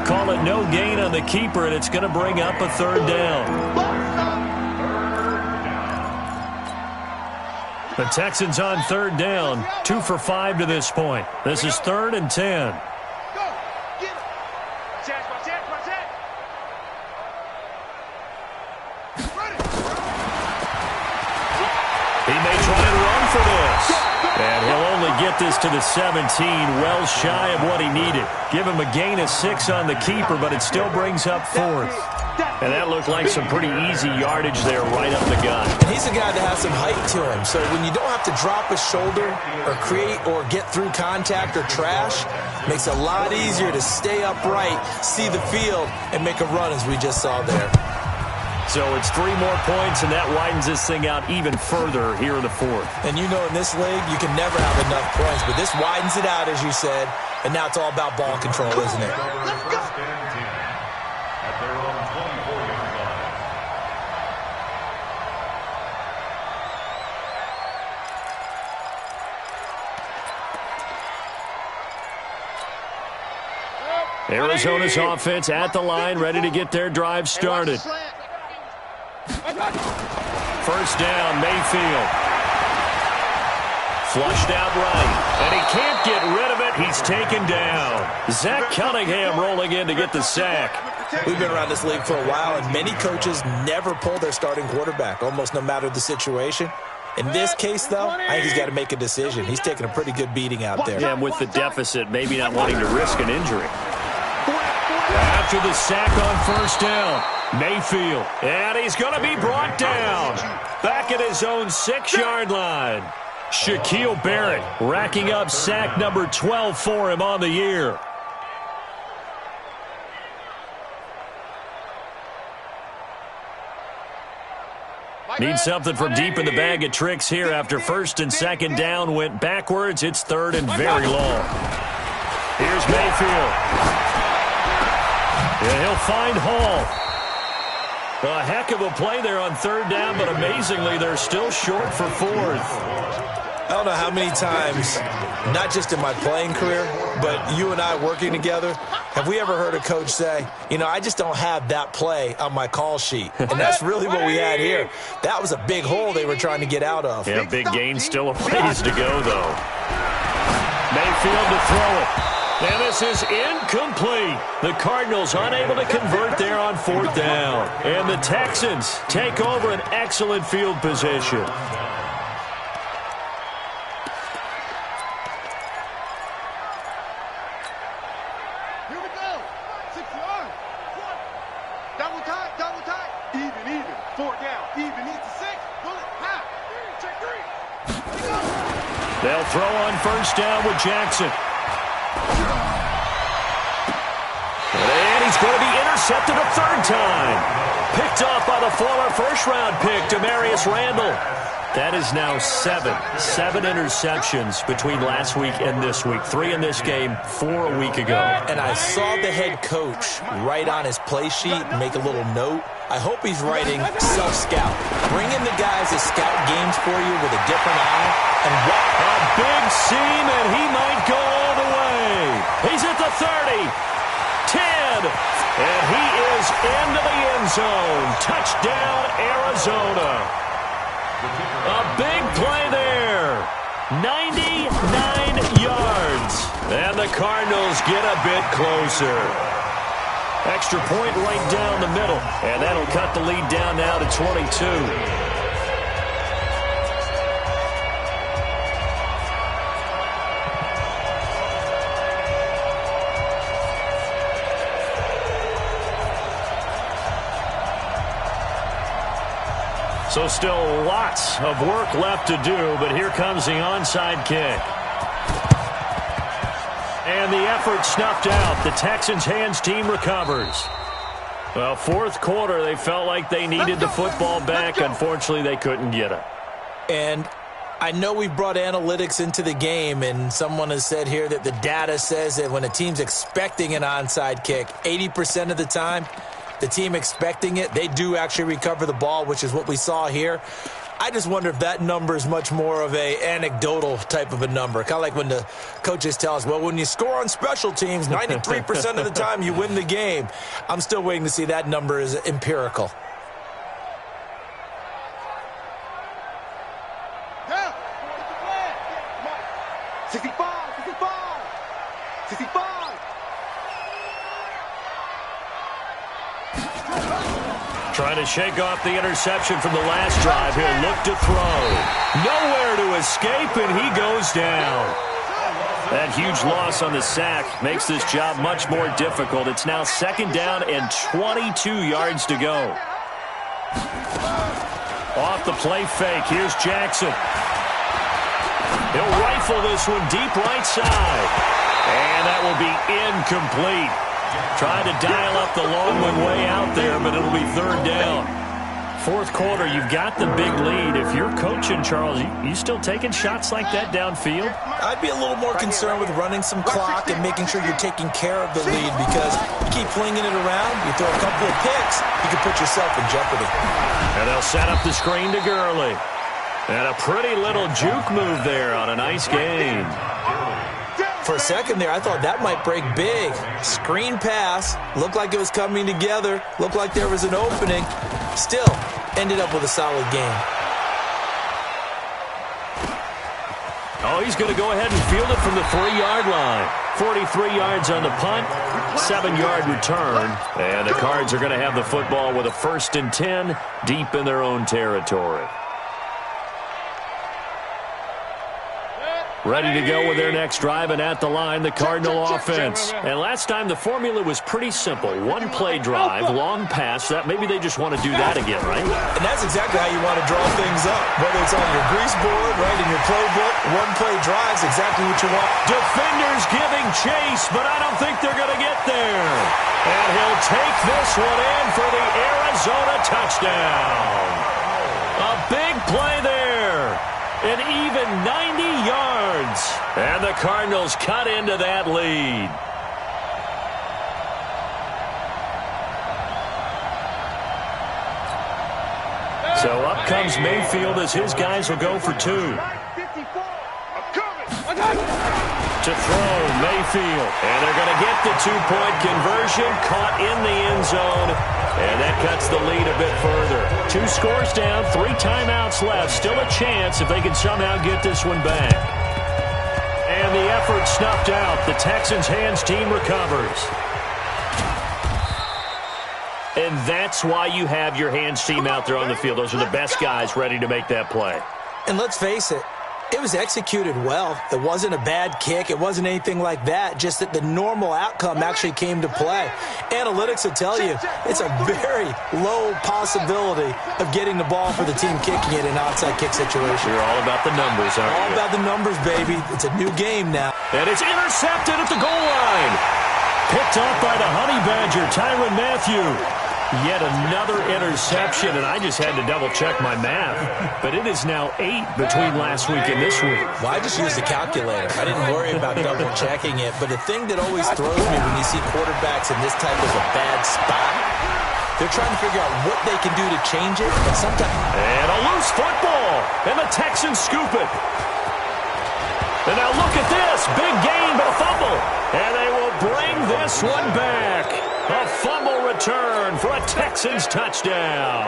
Call it no gain on the keeper, and it's going to bring up a 3rd down. The Texans on 3rd down, 2 for 5 to this point. This is 3rd and 10. Go. Get it. Watch it. He may try and run for this. And he'll only get this to the 17, well shy of what he needed. Give him a gain of 6 on the keeper, but it still brings up 4th. And that looked like some pretty easy yardage there right up the gut. And he's a guy that has some height to him. So when you don't have to drop a shoulder or create or get through contact or trash, makes it a lot easier to stay upright, see the field, and make a run as we just saw there. So it's 3 more points, and that widens this thing out even further here in the 4th. And you know in this league, you can never have enough points. But this widens it out, as you said. And now it's all about ball control, isn't it? Arizona's offense at the line, ready to get their drive started. First down, Mayfield. Flushed out right, and he can't get rid of it. He's taken down. Zach Cunningham rolling in to get the sack. We've been around this league for a while, and many coaches never pull their starting quarterback, almost no matter the situation. In this case, though, I think he's got to make a decision. He's taking a pretty good beating out there. Yeah, and with the deficit, maybe not wanting to risk an injury. After the sack on first down, Mayfield. And he's going to be brought down. Back at his own 6-yard line. Shaquille Barrett racking up sack number 12 for him on the year. Need something from deep in the bag of tricks here after first and second down went backwards. It's third and very long. Here's Mayfield. Yeah, he'll find Hall. A heck of a play there on third down, but amazingly, they're still short for fourth. I don't know how many times, not just in my playing career, but you and I working together, have we ever heard a coach say, you know, I just don't have that play on my call sheet. And that's really what we had here. That was a big hole they were trying to get out of. Yeah, big gain, still a ways to go, though. Mayfield to throw it. And this is incomplete. The Cardinals unable to convert there on fourth down. And the Texans take over an excellent field position. They'll throw on first down with Jackson. And he's going to be intercepted a third time. Picked off by the former first-round pick, Demarius Randall. That is now seven interceptions between last week and this week. 3 in this game, 4 a week ago. And I saw the head coach write on his play sheet and make a little note. I hope he's writing self-scout. Bring in the guys that scout games for you with a different eye. And what a big seam, and he might go all the way. He's at the 30, 10, and he is into the end zone. Touchdown, Arizona. A big play there. 99 yards. And the Cardinals get a bit closer. Extra point right down the middle. And that'll cut the lead down now to 22. So still lots of work left to do, but here comes the onside kick. And the effort snuffed out. The Texans' hands team recovers. Well, fourth quarter, they felt like they needed the football back. Unfortunately, they couldn't get it. And I know we brought analytics into the game, and someone has said here that the data says that when a team's expecting an onside kick, 80% of the time, the team expecting it, they do actually recover the ball, which is what we saw here. I just wonder if that number is much more of a anecdotal type of a number. Kind of like when the coaches tell us, well, when you score on special teams, 93% of the time you win the game. I'm still waiting to see that number is empirical. Yeah. 65, 65, 65. Trying to shake off the interception from the last drive. He'll look to throw. Nowhere to escape, and he goes down. That huge loss on the sack makes this job much more difficult. It's now second down and 22 yards to go. Off the play fake, here's Jackson. He'll rifle this one deep right side. And that will be incomplete. Trying to dial up the long one way out there, but it'll be third down. Fourth quarter, you've got the big lead. If you're coaching, Charles, you still taking shots like that downfield? I'd be a little more concerned with running some clock and making sure you're taking care of the lead, because you keep flinging it around, you throw a couple of picks, you can put yourself in jeopardy. And they'll set up the screen to Gurley. And a pretty little juke move there on a nice gain. For a second there, I thought that might break big. Screen pass, looked like it was coming together, looked like there was an opening. Still, ended up with a solid game. Oh, he's going to go ahead and field it from the 3-yard line. 43 yards on the punt, 7-yard return. And the Cards are going to have the football with a 1st and 10 deep in their own territory. Ready to go with their next drive, and at the line, the Cardinal offense. And last time, the formula was pretty simple. 1-play drive, long pass. That maybe they just want to do that again, right? And that's exactly how you want to draw things up. Whether it's on your grease board, right, in your playbook, 1-play drives exactly what you want. Defenders giving chase, but I don't think they're going to get there. And he'll take this one in for the Arizona touchdown. A big play there. An even 90 yards. And the Cardinals cut into that lead. So up comes Mayfield as his guys will go for 2. To throw, Mayfield. And they're going to get the 2-point conversion. Caught in the end zone. And that cuts the lead a bit further. 2 scores down, 3 timeouts left. Still a chance if they can somehow get this one back. And the effort snuffed out. The Texans' hands team recovers. And that's why you have your hands team out there on the field. Those are the best guys ready to make that play. And let's face it, it was executed well. It wasn't a bad kick. It wasn't anything like that. Just that the normal outcome actually came to play. Analytics will tell you it's a very low possibility of getting the ball for the team kicking it in an outside kick situation. You're all about the numbers, aren't you? All about the numbers, baby. It's a new game now. And it's intercepted at the goal line. Picked off by the Honey Badger, Tyrann Mathieu. Yet another interception, and I just had to double-check my math. But it is now 8 between last week and this week. Well, I just used a calculator. I didn't worry about double-checking it. But the thing that always throws me when you see quarterbacks in this type of a bad spot, they're trying to figure out what they can do to change it. And sometimes... And a loose football, and the Texans scoop it. And now look at this. Big gain, but a fumble. And they will bring this one back. A fumble return for a Texans touchdown.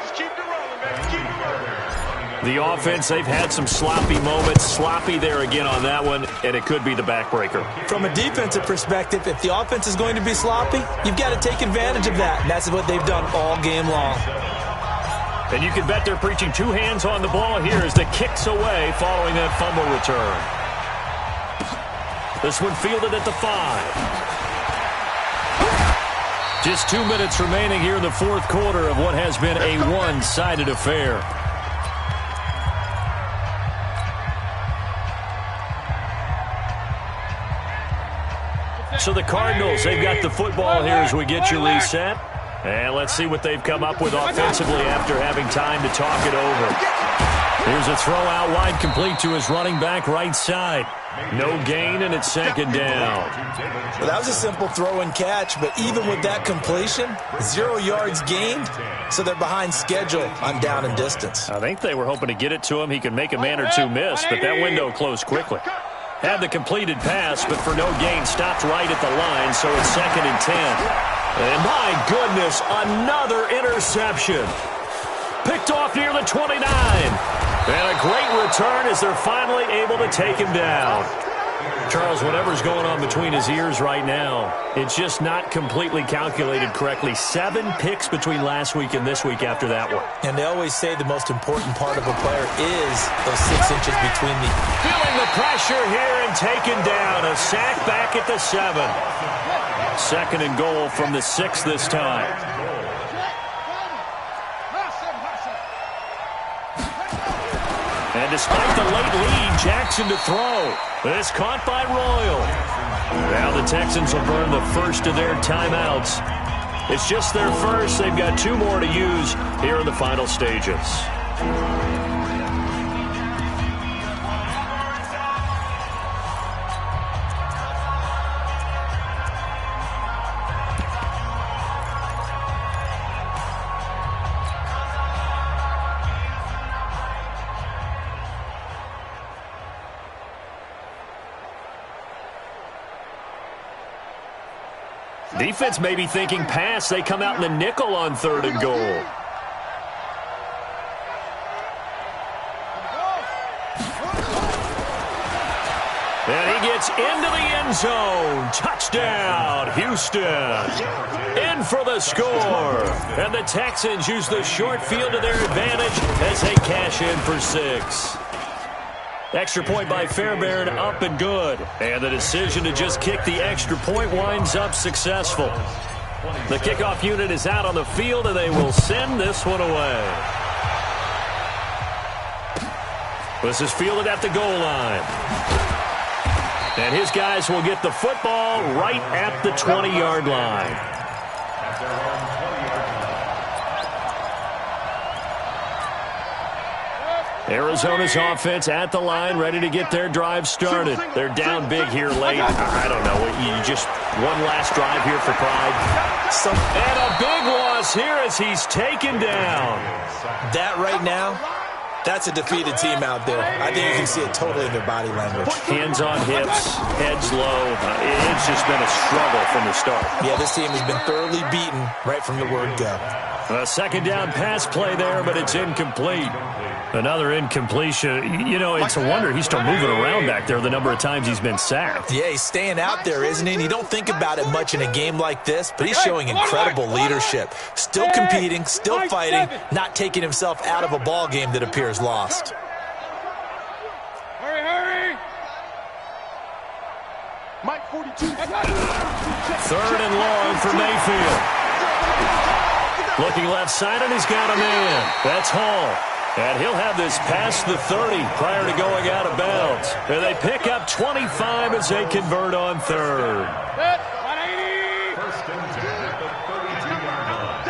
Just keep it rolling, baby. Keep it rolling. The offense, they've had some sloppy moments. Sloppy there again on that one, and it could be the backbreaker. From a defensive perspective, if the offense is going to be sloppy, you've got to take advantage of that. And that's what they've done all game long. And you can bet they're preaching 2 hands on the ball here as the kicks away following that fumble return. This one fielded at the 5. Just 2 minutes remaining here in the 4th quarter of what has been a one-sided affair. So the Cardinals, they've got the football here as we get you reset. And let's see what they've come up with offensively after having time to talk it over. Here's a throw out wide, complete to his running back right side. No gain, and it's 2nd down. Well, that was a simple throw and catch, but even with that completion, 0 yards gained, so they're behind schedule on down and distance. I think they were hoping to get it to him. He could make a man or 2 miss, but that window closed quickly. Had the completed pass, but for no gain, stopped right at the line, so it's 2nd and 10. And my goodness, another interception. Picked off near the 29. And a great return as they're finally able to take him down. Charles, whatever's going on between his ears right now, it's just not completely calculated correctly. 7 picks between last week and this week after that one. And they always say the most important part of a player is those 6 inches between the... Feeling the pressure here and taken down. A sack back at the 7. 2nd and goal from the 6 this time. And despite the late lead, Jackson to throw. This caught by Royal. Now the Texans will burn the first of their timeouts. It's just their first. They've got 2 more to use here in the final stages. Defense may be thinking pass. They come out in the nickel on 3rd and goal. And he gets into the end zone. Touchdown, Houston. In for the score. And the Texans use the short field to their advantage as they cash in for 6. Extra point by Fairbairn, up and good. And the decision to just kick the extra point winds up successful. The kickoff unit is out on the field, and they will send this one away. This is fielded at the goal line. And his guys will get the football right at the 20-yard line. Arizona's offense at the line, ready to get their drive started. They're down big here late. I don't know. You just one last drive here for pride. And a big loss here as he's taken down. That right now, that's a defeated team out there. I think you can see it totally in their body language. Hands on hips, heads low. It's just been a struggle from the start. Yeah, this team has been thoroughly beaten right from the word go. A second down pass play there, but it's incomplete. Another incompletion. You know, it's a wonder he's still moving around back there the number of times he's been sacked. Yeah, he's staying out there, isn't he? And you don't think about it much in a game like this, but he's showing incredible leadership. Still competing, still fighting, not taking himself out of a ball game that appears lost. Hurry! Mike 42. Third and long for Mayfield. Looking left side, and he's got a man. That's Hall. And he'll have this past the 30 prior to going out of bounds. And they pick up 25 as they convert on third. First and 10 at the 32-yard line.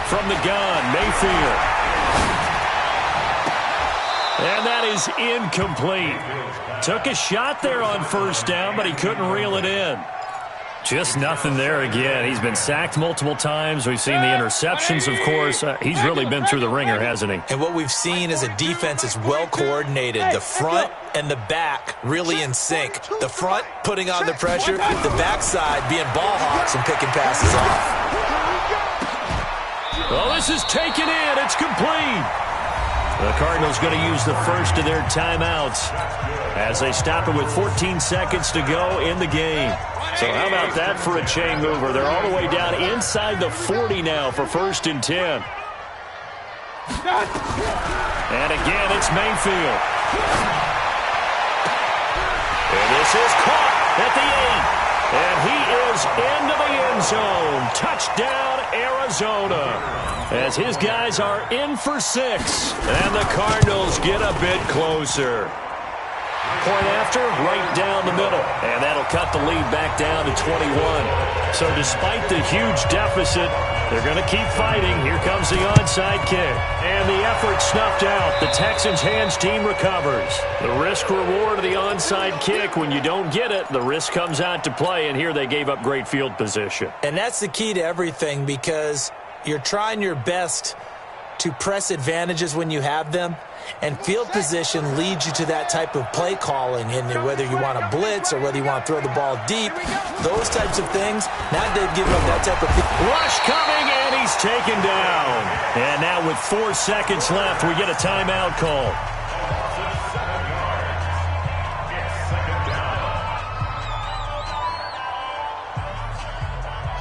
From the gun, Mayfield. And that is incomplete. Took a shot there on first down, but he couldn't reel it in. Just nothing there again. He's been sacked multiple times. We've seen the interceptions, of course. He's really been through the ringer, hasn't he? And what we've seen is a defense that's well coordinated. The front and the back really in sync. The front putting on the pressure, the backside being ball hawks and picking passes off. Well, this is taken in. It's complete. The Cardinals going to use the first of their timeouts as they stop it with 14 seconds to go in the game. So how about that for a chain mover? They're all the way down inside the 40 now for first and 10. And again, it's Mayfield. And this is caught at the 8. And he is into the end zone. Touchdown, Arizona. As his guys are in for 6. And the Cardinals get a bit closer. Point after, right down the middle. And that'll cut the lead back down to 21. So despite the huge deficit, they're going to keep fighting. Here comes the onside kick. And the effort snuffed out. The Texans' hands team recovers. The risk-reward of the onside kick, when you don't get it, the risk comes out to play. And here they gave up great field position. And that's the key to everything, because you're trying your best to press advantages when you have them, and field position leads you to that type of play calling. And whether you want to blitz or whether you want to throw the ball deep, those types of things, now they've given up that type of rush coming, and he's taken down. And now with 4 seconds left, we get a timeout call.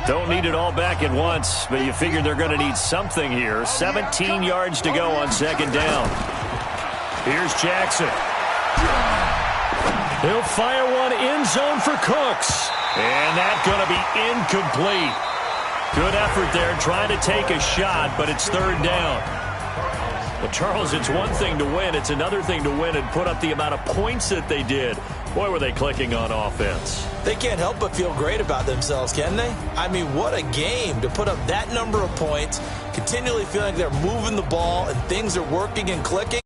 Don't need it all back at once, but you figure they're going to need something here. 17 yards to go on second down. Here's Jackson. He'll fire one end zone for Cooks. And that's going to be incomplete. Good effort there trying to take a shot, but it's third down. Well, Charles, it's one thing to win. It's another thing to win and put up the amount of points that they did. Boy, were they clicking on offense. They can't help but feel great about themselves, can they? I mean, what a game to put up that number of points, continually feeling like they're moving the ball and things are working and clicking.